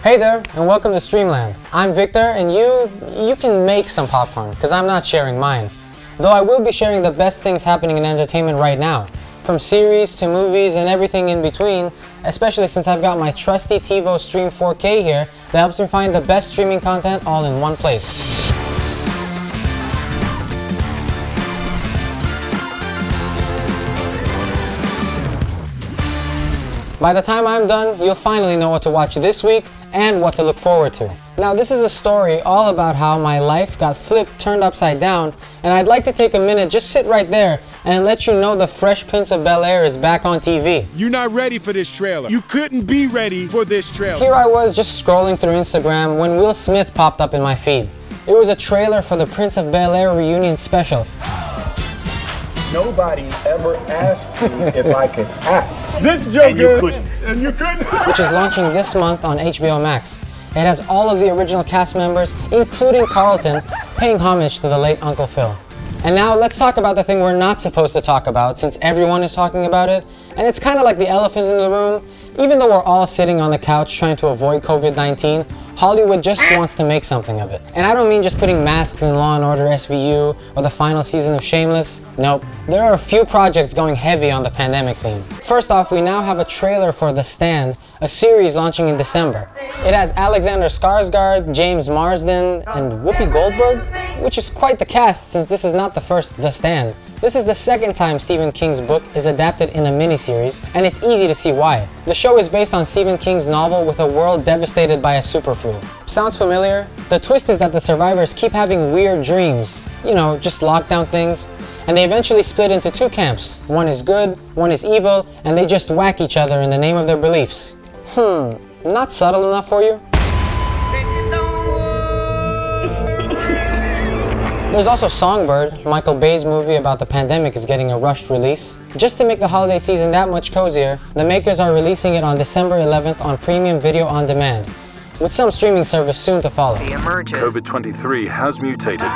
Hey there, and welcome to Streamland. I'm Victor, and you can make some popcorn, because I'm not sharing mine. Though I will be sharing the best things happening in entertainment right now, from series to movies and everything in between, especially since I've got my trusty TiVo Stream 4K here that helps me find the best streaming content all in one place. By the time I'm done, you'll finally know what to watch this week and what to look forward to. Now, this is a story all about how my life got flipped, turned upside down, and I'd like to take a minute, just sit right there, and let you know the fresh Prince of Bel-Air is back on TV. You're not ready for this trailer. You couldn't be ready for this trailer. Here I was just scrolling through Instagram when Will Smith popped up in my feed. It was a trailer for the Prince of Bel-Air reunion special. Nobody ever asked me if I could act. This Joker, and you couldn't. And you couldn't. Which is launching this month on HBO Max. It has all of the original cast members, including Carlton, paying homage to the late Uncle Phil. And now let's talk about the thing we're not supposed to talk about, since everyone is talking about it. And it's kind of like the elephant in the room. Even though we're all sitting on the couch trying to avoid COVID-19, Hollywood just wants to make something of it. And I don't mean just putting masks in Law & Order SVU or the final season of Shameless. Nope. There are a few projects going heavy on the pandemic theme. First off, we now have a trailer for The Stand, a series launching in December. It has Alexander Skarsgård, James Marsden, and Whoopi Goldberg, which is quite the cast since this is not the first The Stand. This is the second time Stephen King's book is adapted in a miniseries, and it's easy to see why. The show is based on Stephen King's novel with a world devastated by a super flu. Sounds familiar? The twist is that the survivors keep having weird dreams, just lockdown things, and they eventually split into two camps. One is good, one is evil, and they just whack each other in the name of their beliefs. Not subtle enough for you? There's also Songbird, Michael Bay's movie about the pandemic is getting a rushed release. Just to make the holiday season that much cozier, the makers are releasing it on December 11th on premium video on demand, with some streaming service soon to follow. COVID-23 has mutated.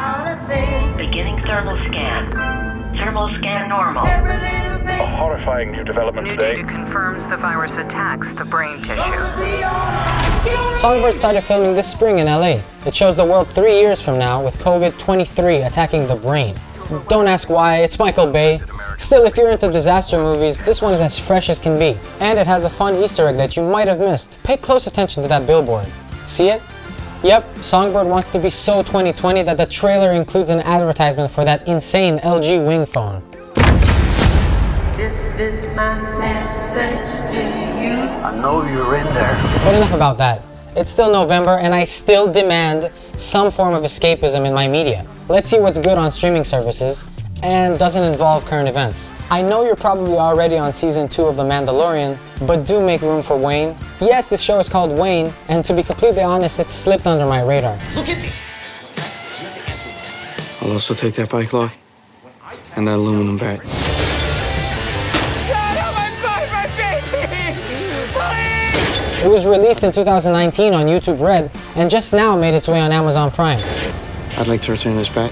Beginning thermal scan. Thermal scan normal. A horrifying new development New today. data confirms the virus attacks the brain tissue. Songbird started filming this spring in LA. It shows the world 3 years from now with COVID-23 attacking the brain. Don't ask why, it's Michael Bay. Still, if you're into disaster movies, this one is as fresh as can be. And it has a fun Easter egg that you might have missed. Pay close attention to that billboard. See it? Yep, Songbird wants to be so 2020 that the trailer includes an advertisement for that insane LG Wing phone. This is my message to you. I know you're in there. But enough about that. It's still November and I still demand some form of escapism in my media. Let's see what's good on streaming services and doesn't involve current events. I know you're probably already on season 2 of The Mandalorian, but do make room for Wayne. Yes, this show is called Wayne, and to be completely honest, it slipped under my radar. Look at me. I'll also take that bike lock and that aluminum bat. It was released in 2019 on YouTube Red, and just now made its way on Amazon Prime. I'd like to return this back.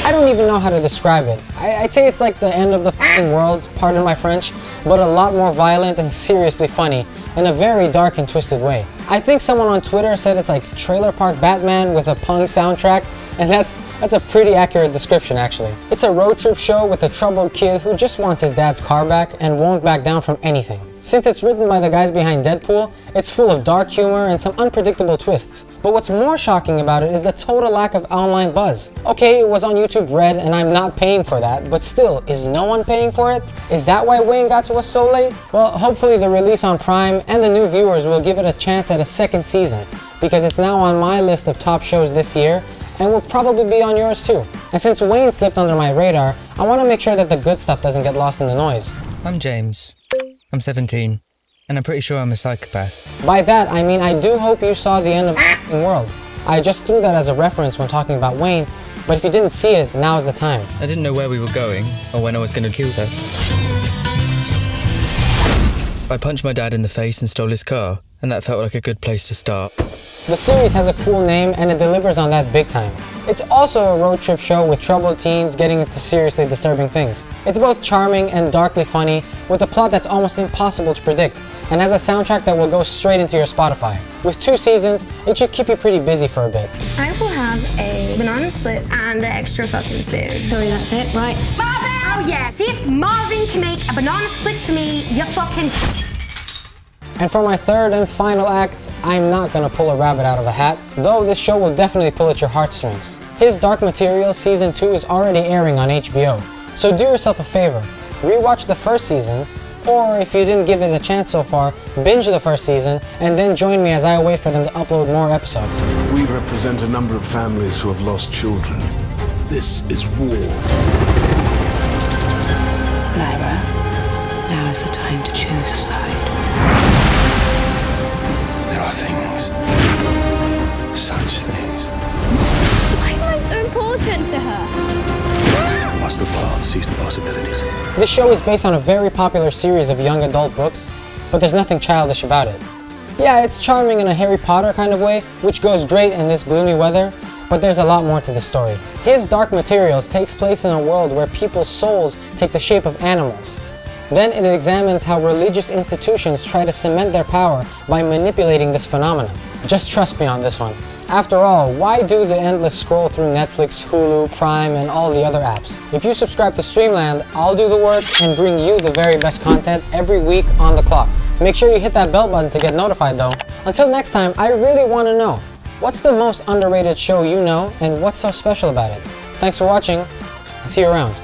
I don't even know how to describe it. I'd say it's like the end of the f***ing world, pardon my French, but a lot more violent and seriously funny, in a very dark and twisted way. I think someone on Twitter said it's like Trailer Park Batman with a punk soundtrack, and that's a pretty accurate description actually. It's a road trip show with a troubled kid who just wants his dad's car back and won't back down from anything. Since it's written by the guys behind Deadpool, it's full of dark humor and some unpredictable twists. But what's more shocking about it is the total lack of online buzz. Okay, it was on YouTube Red and I'm not paying for that, but still, is no one paying for it? Is that why Wayne got to us so late? Well, hopefully the release on Prime and the new viewers will give it a chance at a second season, because it's now on my list of top shows this year and will probably be on yours too. And since Wayne slipped under my radar, I want to make sure that the good stuff doesn't get lost in the noise. I'm James. I'm 17, and I'm pretty sure I'm a psychopath. By that, I mean I do hope you saw the end of the f***ing world. I just threw that as a reference when talking about Wayne, but if you didn't see it, now's the time. I didn't know where we were going, or when I was going to kill her. I punched my dad in the face and stole his car, and that felt like a good place to start. The series has a cool name and it delivers on that big time. It's also a road trip show with troubled teens getting into seriously disturbing things. It's both charming and darkly funny, with a plot that's almost impossible to predict, and has a soundtrack that will go straight into your Spotify. With 2 seasons, it should keep you pretty busy for a bit. I will have a banana split and the extra fucking spoon. Sorry, that's it, right? Marvin! Oh yeah, see if Marvin can make a banana split for me, you fucking... And for my third and final act, I'm not gonna pull a rabbit out of a hat, though this show will definitely pull at your heartstrings. His Dark Materials Season 2 is already airing on HBO, so do yourself a favor, rewatch the first season, or if you didn't give it a chance so far, binge the first season, and then join me as I wait for them to upload more episodes. We represent a number of families who have lost children. This is war. Lyra, now is the time to choose a side. There are things. Such things. Why am I so important to her? Once the path sees the possibilities. This show is based on a very popular series of young adult books, but there's nothing childish about it. Yeah, it's charming in a Harry Potter kind of way, which goes great in this gloomy weather, but there's a lot more to the story. His Dark Materials takes place in a world where people's souls take the shape of animals. Then it examines how religious institutions try to cement their power by manipulating this phenomenon. Just trust me on this one. After all, why do the endless scroll through Netflix, Hulu, Prime, and all the other apps? If you subscribe to Streamland, I'll do the work and bring you the very best content every week on the clock. Make sure you hit that bell button to get notified though. Until next time, I really want to know, what's the most underrated show you know and what's so special about it? Thanks for watching, and see you around.